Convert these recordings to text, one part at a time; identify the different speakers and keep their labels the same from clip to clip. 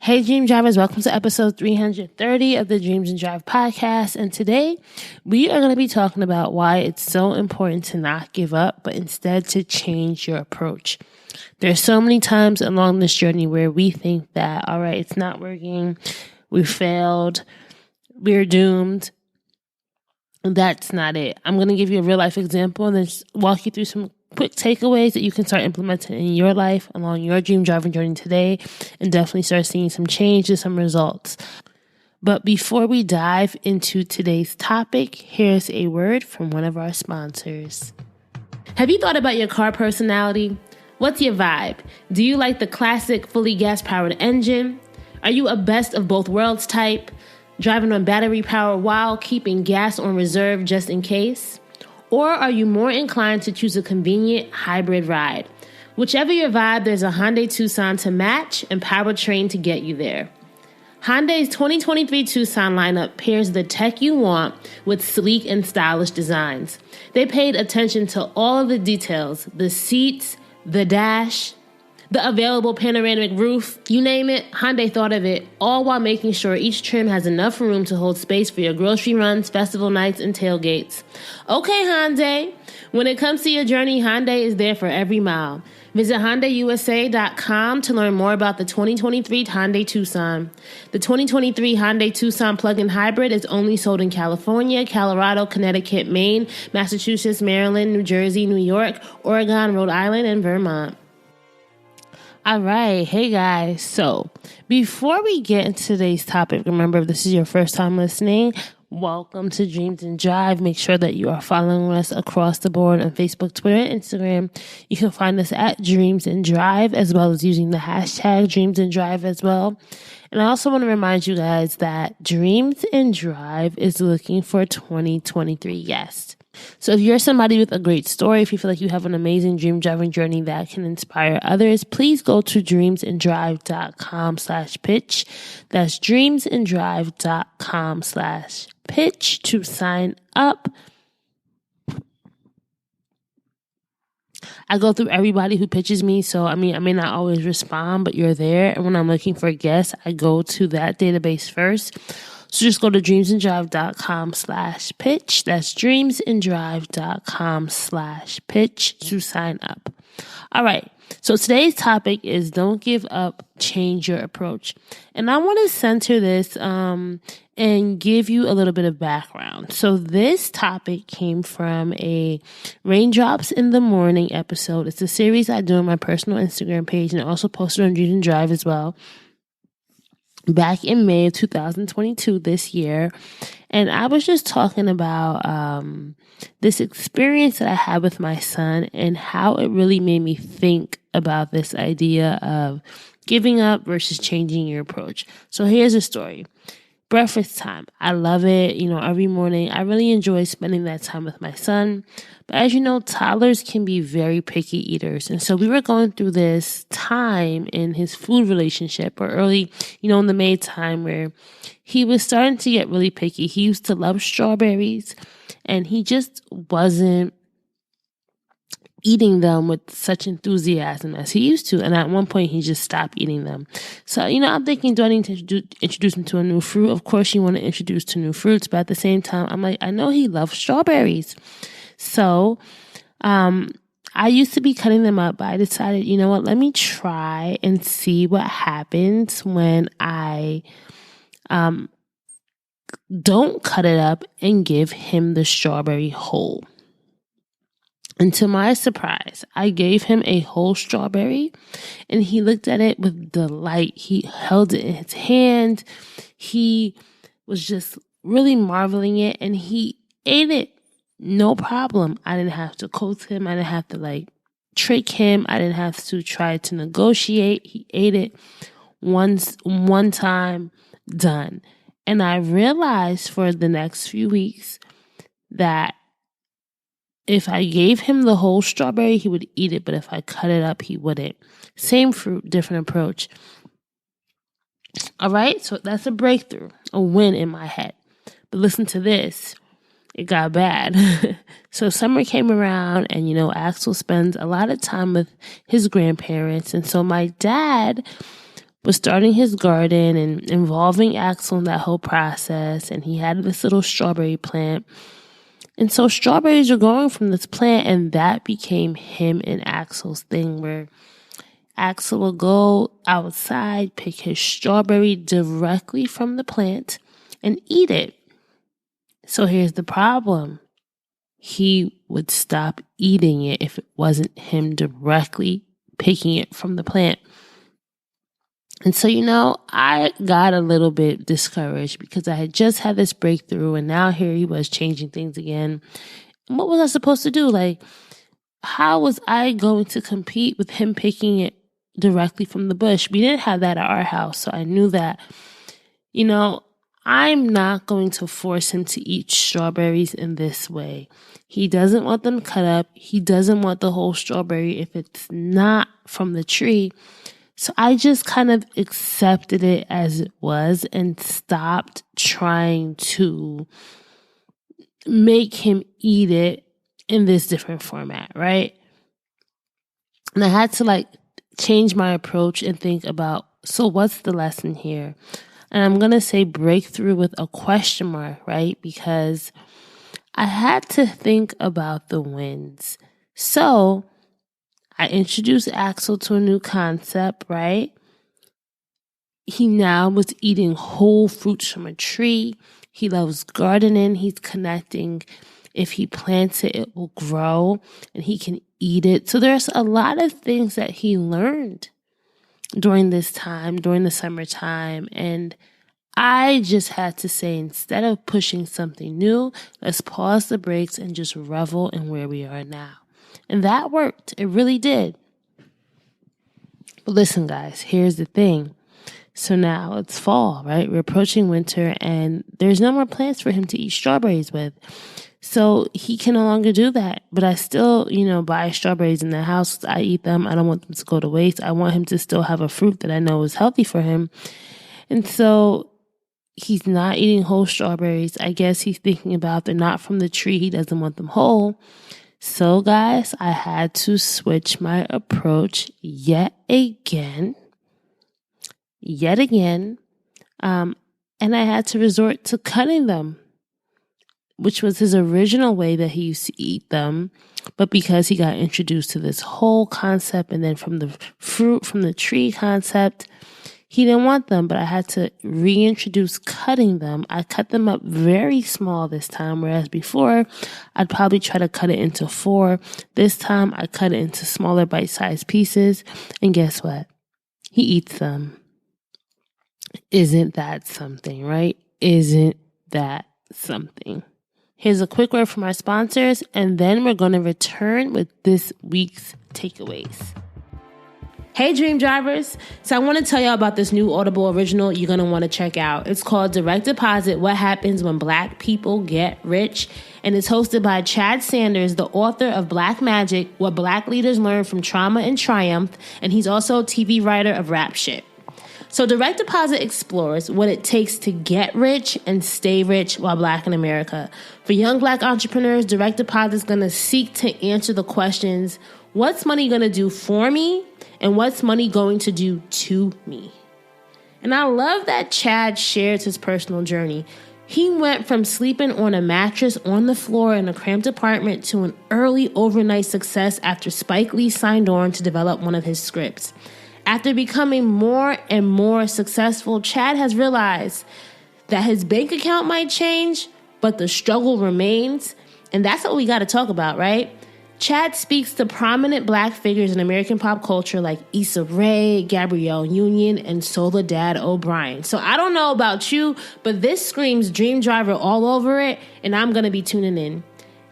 Speaker 1: Hey, Dream Drivers, welcome to episode 330 of the Dreams and Drive podcast. And today we are going to be talking about why it's so important to not give up, but instead to change your approach. There's so many times along this journey where we think that, all right, it's not working, we failed, we're doomed. That's not it. I'm going to give you a real life example and then just walk you through some quick takeaways that you can start implementing in your life along your dream driving journey today and definitely start seeing some change and some results. But before we dive into today's topic, here's a word from one of our sponsors. Have you thought about your car personality? What's your vibe? Do you like the classic fully gas-powered engine? Are you a best of both worlds type, driving on battery power while keeping gas on reserve just in case? Or are you more inclined to choose a convenient hybrid ride? Whichever your vibe, there's a Hyundai Tucson to match and powertrain to get you there. Hyundai's 2023 Tucson lineup pairs the tech you want with sleek and stylish designs. They paid attention to all of the details, the seats, the dash, the available panoramic roof, you name it, Hyundai thought of it, all while making sure each trim has enough room to hold space for your grocery runs, festival nights, and tailgates. Okay, Hyundai. When it comes to your journey, Hyundai is there for every mile. Visit HyundaiUSA.com to learn more about the 2023 Hyundai Tucson. The 2023 Hyundai Tucson plug-in hybrid is only sold in California, Colorado, Connecticut, Maine, Massachusetts, Maryland, New Jersey, New York, Oregon, Rhode Island, and Vermont. All right. Hey, guys. So before we get into today's topic, remember, if this is your first time listening, welcome to Dreams and Drive. Make sure that you are following us across the board on Facebook, Twitter, and Instagram. You can find us at Dreams and Drive, as well as using the hashtag Dreams and Drive as well. And I also want to remind you guys that Dreams and Drive is looking for 2023 guests. So if you're somebody with a great story, if you feel like you have an amazing dream driving journey that can inspire others, please go to dreamsanddrive.com/pitch. That's dreamsanddrive.com/pitch to sign up. I go through everybody who pitches me. So, I may not always respond, but you're there. And when I'm looking for guests, I go to that database first. So just go to dreamsanddrive.com/pitch. That's dreamsanddrive.com/pitch to sign up. All right. So today's topic is don't give up, change your approach. And I want to center this and give you a little bit of background. So this topic came from a Raindrops in the Morning episode. It's a series I do on my personal Instagram page and also posted on Dreams and Drive as well. Back in May of 2022 this year. And I was just talking about this experience that I had with my son and how it really made me think about this idea of giving up versus changing your approach. So here's a story. Breakfast time. I love it. Every morning I really enjoy spending that time with my son. But as you know, toddlers can be very picky eaters. And so we were going through this time in his food relationship or early, in the May time where he was starting to get really picky. He used to love strawberries and he just wasn't eating them with such enthusiasm as he used to. And at one point, he just stopped eating them. So, I'm thinking, do I need to introduce him to a new fruit? Of course, you want to introduce to new fruits. But at the same time, I'm like, I know he loves strawberries. So, I used to be cutting them up, but I decided, you know what, let me try and see what happens when I don't cut it up and give him the strawberry whole. And to my surprise, I gave him a whole strawberry and he looked at it with delight. He held it in his hand. He was just really marveling it and he ate it. No problem. I didn't have to coax him. I didn't have to trick him. I didn't have to try to negotiate. He ate it one time, done. And I realized for the next few weeks that if I gave him the whole strawberry, he would eat it. But if I cut it up, he wouldn't. Same fruit, different approach. All right. So that's a breakthrough, a win in my head. But listen to this. It got bad. So summer came around and, Axel spends a lot of time with his grandparents. And so my dad was starting his garden and involving Axel in that whole process. And he had this little strawberry plant. And so strawberries are growing from this plant, and that became him and Axel's thing, where Axel will go outside, pick his strawberry directly from the plant, and eat it. So here's the problem. He would stop eating it if it wasn't him directly picking it from the plant. And so, I got a little bit discouraged because I had just had this breakthrough, and now here he was changing things again. And what was I supposed to do? Like, how was I going to compete with him picking it directly from the bush? We didn't have that at our house, so I knew that, I'm not going to force him to eat strawberries in this way. He doesn't want them cut up. He doesn't want the whole strawberry if it's not from the tree. So I just kind of accepted it as it was and stopped trying to make him eat it in this different format, right? And I had to change my approach and think about, so what's the lesson here? And I'm going to say breakthrough with a question mark, right? Because I had to think about the wins. So I introduced Axel to a new concept, right? He now was eating whole fruits from a tree. He loves gardening. He's connecting. If he plants it, it will grow and he can eat it. So there's a lot of things that he learned during this time, during the summertime. And I just had to say, instead of pushing something new, let's pause the brakes and just revel in where we are now. And that worked. It really did. But listen, guys, here's the thing. So now it's fall, right? We're approaching winter and there's no more plants for him to eat strawberries with. So he can no longer do that. But I still, buy strawberries in the house. I eat them. I don't want them to go to waste. I want him to still have a fruit that I know is healthy for him. And so he's not eating whole strawberries. I guess he's thinking about they're not from the tree. He doesn't want them whole. So, guys, I had to switch my approach yet again. And I had to resort to cutting them, which was his original way that he used to eat them. But because he got introduced to this whole concept and then from the fruit from the tree concept, he didn't want them, but I had to reintroduce cutting them. I cut them up very small this time, whereas before, I'd probably try to cut it into 4. This time, I cut it into smaller bite-sized pieces, and guess what? He eats them. Isn't that something, right? Isn't that something? Here's a quick word from our sponsors, and then we're going to return with this week's takeaways. Hey, Dream Drivers. So I want to tell y'all about this new Audible original you're going to want to check out. It's called Direct Deposit, What Happens When Black People Get Rich. And it's hosted by Chad Sanders, the author of Black Magic, What Black Leaders Learn from Trauma and Triumph. And he's also a TV writer of Rap Shit. So Direct Deposit explores what it takes to get rich and stay rich while Black in America. For young Black entrepreneurs, Direct Deposit is going to seek to answer the questions, what's money going to do for me? And what's money going to do to me? And I love that Chad shares his personal journey. He went from sleeping on a mattress on the floor in a cramped apartment to an early overnight success after Spike Lee signed on to develop one of his scripts. After becoming more and more successful, Chad has realized that his bank account might change, but the struggle remains. And that's what we got to talk about, right? Chad speaks to prominent Black figures in American pop culture like Issa Rae, Gabrielle Union, and Soledad O'Brien. So I don't know about you, but this screams Dream Driver all over it, and I'm going to be tuning in.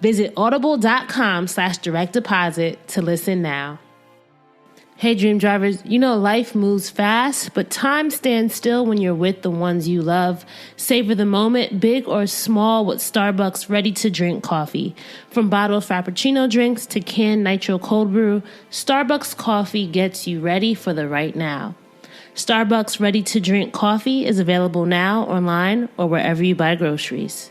Speaker 1: Visit audible.com/direct deposit to listen now. Hey, Dream Drivers, life moves fast, but time stands still when you're with the ones you love. Savor the moment, big or small, with Starbucks ready-to-drink coffee. From bottled Frappuccino drinks to canned nitro cold brew, Starbucks coffee gets you ready for the right now. Starbucks ready-to-drink coffee is available now, online, or wherever you buy groceries.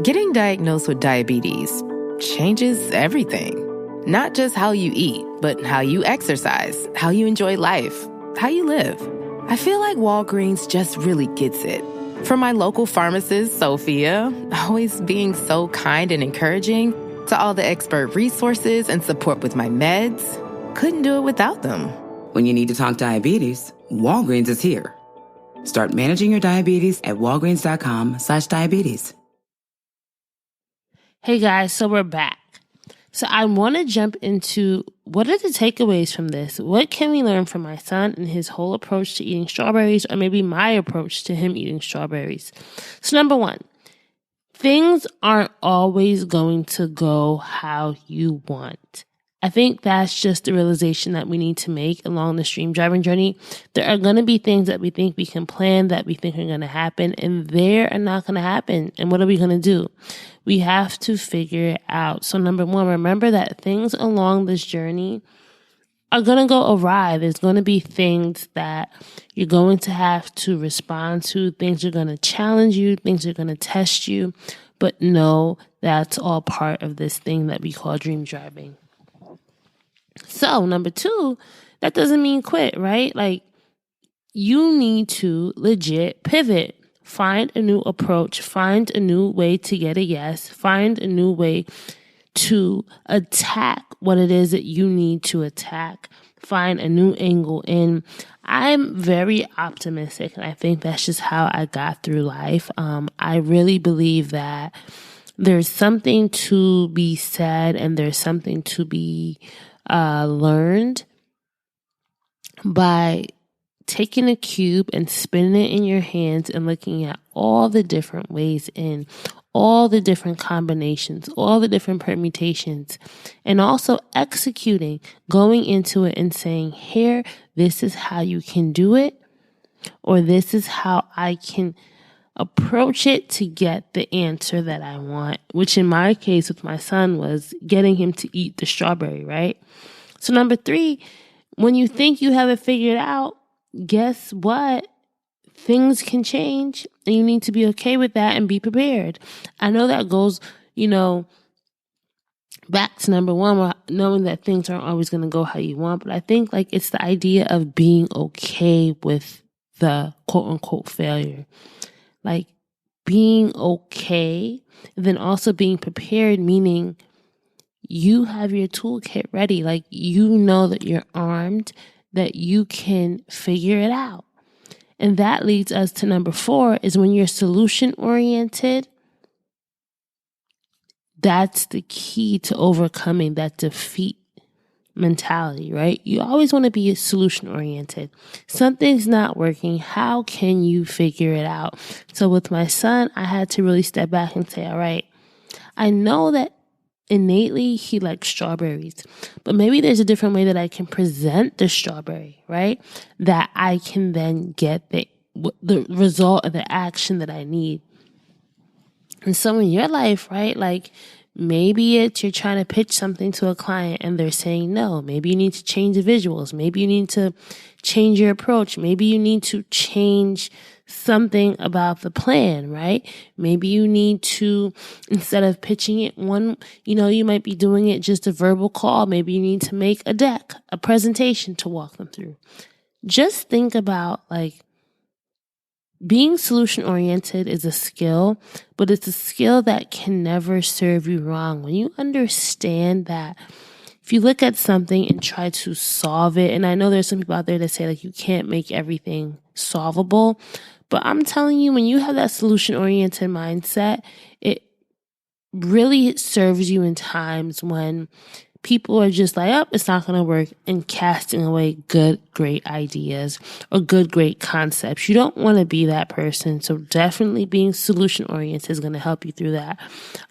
Speaker 2: Getting diagnosed with diabetes changes everything. Not just how you eat, but how you exercise, how you enjoy life, how you live. I feel like Walgreens just really gets it. From my local pharmacist, Sophia, always being so kind and encouraging, to all the expert resources and support with my meds. Couldn't do it without them.
Speaker 3: When you need to talk diabetes, Walgreens is here. Start managing your diabetes at walgreens.com/diabetes.
Speaker 1: Hey guys, so we're back. So I want to jump into what are the takeaways from this? What can we learn from my son and his whole approach to eating strawberries, or maybe my approach to him eating strawberries? So number one, things aren't always going to go how you want. I think that's just the realization that we need to make along the stream driving journey. There are going to be things that we think we can plan, that we think are going to happen, and they are not going to happen. And what are we going to do? We have to figure it out. So number one, remember that things along this journey are going to go awry. There's going to be things that you're going to have to respond to. Things are going to challenge you. Things are going to test you. But no, that's all part of this thing that we call dream driving. So number two, that doesn't mean quit, right? Like, you need to legit pivot, find a new approach, find a new way to get a yes, find a new way to attack what it is that you need to attack, find a new angle. And I'm very optimistic, and I think that's just how I got through life. I really believe that there's something to be said, and there's something to be learned by taking a cube and spinning it in your hands and looking at all the different ways in, all the different combinations, all the different permutations, and also executing, going into it and saying, here, this is how you can do it, or this is how I can approach it to get the answer that I want, which in my case with my son was getting him to eat the strawberry, right? So number three, when you think you have it figured out, guess what? Things can change, and you need to be okay with that and be prepared. I know that goes, back to number one, knowing that things aren't always going to go how you want, but I think like it's the idea of being okay with the quote unquote failure. Like being okay, and then also being prepared, meaning you have your toolkit ready. Like, you know that you're armed, that you can figure it out. And that leads us to number four, is when you're solution oriented, that's the key to overcoming that defeat mentality, right? You always want to be solution oriented. Something's not working. How can you figure it out? So with my son, I had to really step back and say, all right, I know that innately he likes strawberries, but maybe there's a different way that I can present the strawberry, right? That I can then get the result of the action that I need. And so in your life, right, like maybe it's you're trying to pitch something to a client and they're saying no. Maybe you need to change the visuals. Maybe you need to change your approach. Maybe you need to change something about the plan, right? Maybe you need to, instead of pitching it you might be doing it just a verbal call. Maybe you need to make a deck, a presentation to walk them through. Just think about like being solution oriented is a skill, but it's a skill that can never serve you wrong. When you understand that, if you look at something and try to solve it, and I know there's some people out there that say like you can't make everything solvable, but I'm telling you, when you have that solution oriented mindset, it really serves you in times when people are just like, oh, it's not going to work, and casting away good, great ideas or good, great concepts. You don't want to be that person. So definitely being solution-oriented is going to help you through that.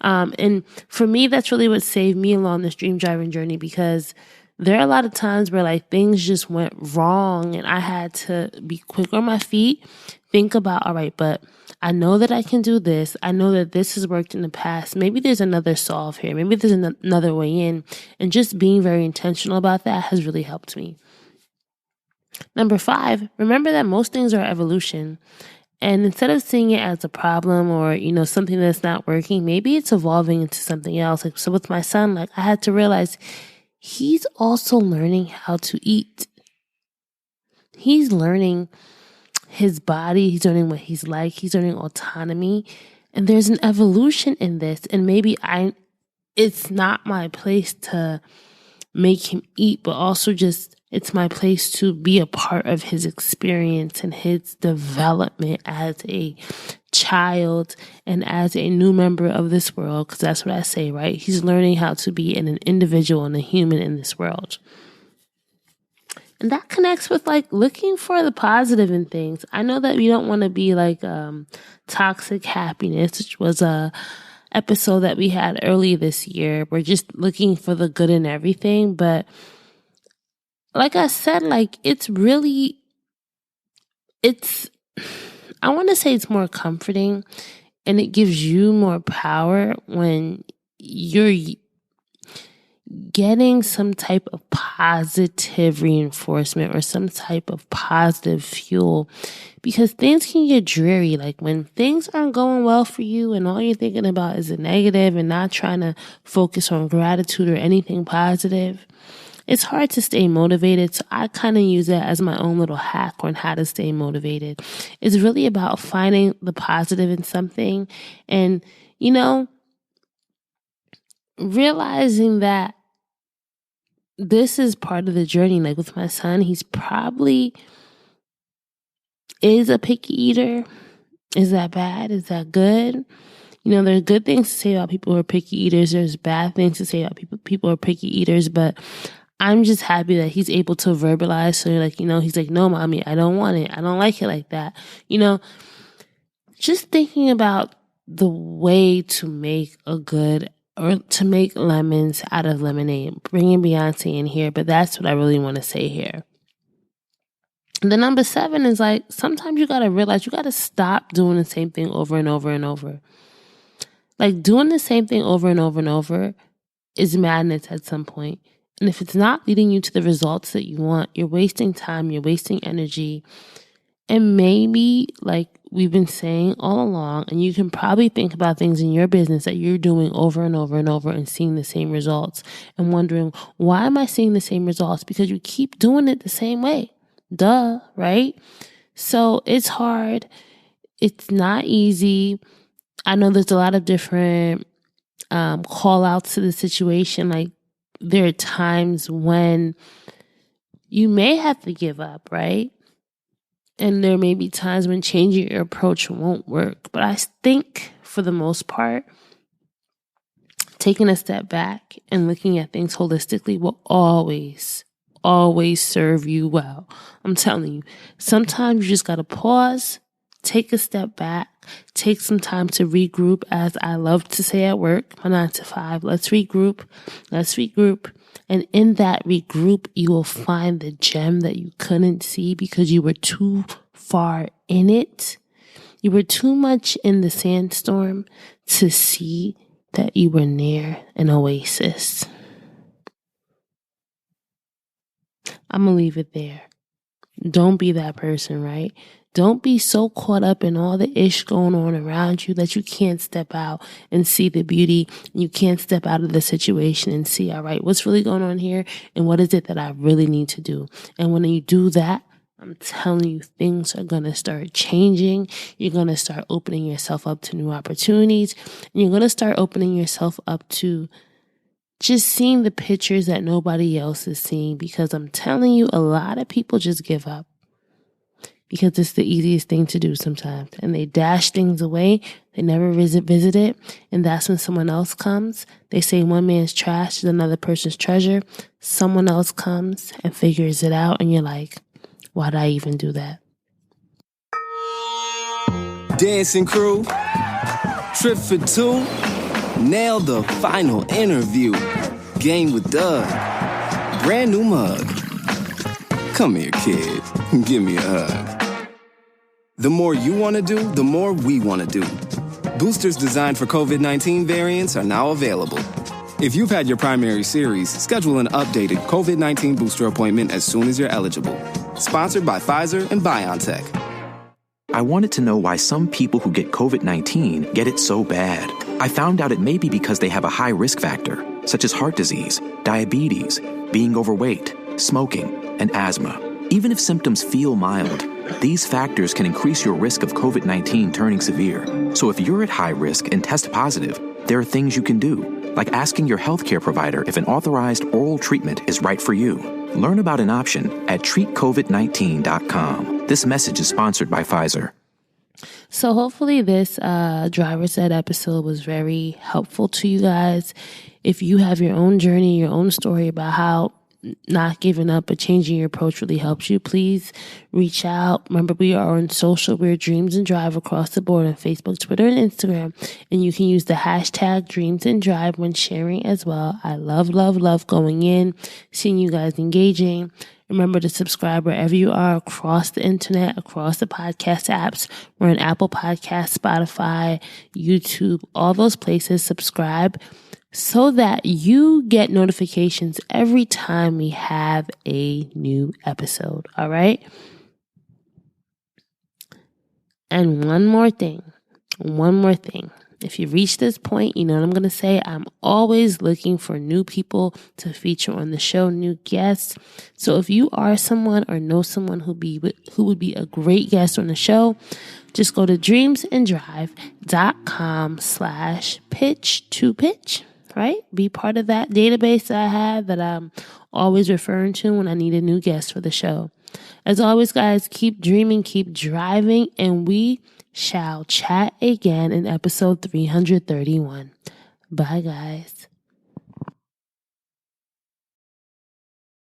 Speaker 1: And for me, that's really what saved me along this dream driving journey, because there are a lot of times where like things just went wrong and I had to be quick on my feet, think about, all right, but I know that I can do this. I know that this has worked in the past. Maybe there's another solve here. Maybe there's another way in. And just being very intentional about that has really helped me. Number 5, remember that most things are evolution. And instead of seeing it as a problem or, something that's not working, maybe it's evolving into something else. Like, so with my son, like I had to realize he's also learning how to eat. He's learning his body. He's learning what he's like. He's learning autonomy. And there's an evolution in this. And maybe it's not my place to make him eat, but also just it's my place to be a part of his experience and his development as a child and as a new member of this world, because that's what I say, right? He's learning how to be an individual and a human in this world. And that connects with like looking for the positive in things. I know that we don't want to be like toxic happiness, which was a episode that we had earlier this year. We're just looking for the good in everything. But like I said, like I want to say it's more comforting, and it gives you more power when you're getting some type of positive reinforcement or some type of positive fuel, because things can get dreary. Like when things aren't going well for you and all you're thinking about is the negative and not trying to focus on gratitude or anything positive, it's hard to stay motivated. So I kind of use that as my own little hack on how to stay motivated. It's really about finding the positive in something and, realizing that this is part of the journey. Like with my son, he's probably is a picky eater. Is that bad? Is that good? There are good things to say about people who are picky eaters. There's bad things to say about people who are picky eaters, but I'm just happy that he's able to verbalize. So he's like, no, mommy, I don't want it. I don't like it like that. Just thinking about the way to make to make lemons out of lemonade, bringing Beyonce in here, but that's what I really want to say here. The number 7 is like, sometimes you got to realize you got to stop doing the same thing over and over and over. Like doing the same thing over and over and over is madness at some point. And if it's not leading you to the results that you want, you're wasting time, you're wasting energy. And maybe, like we've been saying all along, and you can probably think about things in your business that you're doing over and over and over and seeing the same results and wondering, why am I seeing the same results? Because you keep doing it the same way. Duh, right? So it's hard. It's not easy. I know there's a lot of different call outs to the situation. Like there are times when you may have to give up, right? And there may be times when changing your approach won't work. But I think for the most part, taking a step back and looking at things holistically will always serve you well. I'm telling you, sometimes you just got to pause, take a step back, take some time to regroup, as I love to say at work, my 9 to 5. Let's regroup. And in that regroup, you will find the gem that you couldn't see because you were too far in it. You were too much in the sandstorm to see that you were near an oasis. I'm going to leave it there. Don't be that person, right? Don't be so caught up in all the ish going on around you that you can't step out and see the beauty. You can't step out of the situation and see, all right, what's really going on here? And what is it that I really need to do? And when you do that, I'm telling you, things are going to start changing. You're going to start opening yourself up to new opportunities. And you're going to start opening yourself up to just seeing the pictures that nobody else is seeing. Because I'm telling you, a lot of people just give up. Because it's the easiest thing to do sometimes. And they dash things away. They never visit it. And that's when someone else comes. They say one man's trash is another person's treasure. Someone else comes and figures it out. And you're like, why'd I even do that?
Speaker 4: Dancing crew, trip for 2, nailed the final interview. Game with Doug, brand new mug. Come here, kid, give me a hug. The more you want to do, the more we want to do. Boosters designed for COVID-19 variants are now available. If you've had your primary series, schedule an updated COVID-19 booster appointment as soon as you're eligible. Sponsored by Pfizer and BioNTech.
Speaker 5: I wanted to know why some people who get COVID-19 get it so bad. I found out it may be because they have a high risk factor, such as heart disease, diabetes, being overweight, smoking, and asthma. Even if symptoms feel mild, these factors can increase your risk of COVID-19 turning severe. So if you're at high risk and test positive, there are things you can do, like asking your healthcare provider if an authorized oral treatment is right for you. Learn about an option at treatcovid19.com. This message is sponsored by Pfizer.
Speaker 1: So hopefully this driver's ed episode was very helpful to you guys. If you have your own journey, your own story about how not giving up but changing your approach really helps you, please reach out. Remember, we are on social. We're Dreams and Drive across the board on Facebook, Twitter, and Instagram. And you can use the hashtag Dreams and Drive when sharing as well. I love going in, seeing you guys engaging. Remember to subscribe wherever you are across the internet, across the podcast apps. We're on Apple Podcasts, Spotify, YouTube, all those places. Subscribe so that you get notifications every time we have a new episode. All right? And one more thing. If you reach this point, you know what I'm going to say. I'm always looking for new people to feature on the show, new guests. So if you are someone or know someone who would be a great guest on the show, just go to dreamsanddrive.com/pitch2pitch, right? Be part of that database that I have that I'm always referring to when I need a new guest for the show. As always, guys, keep dreaming, keep driving, and we shall chat again in episode 331. Bye, guys.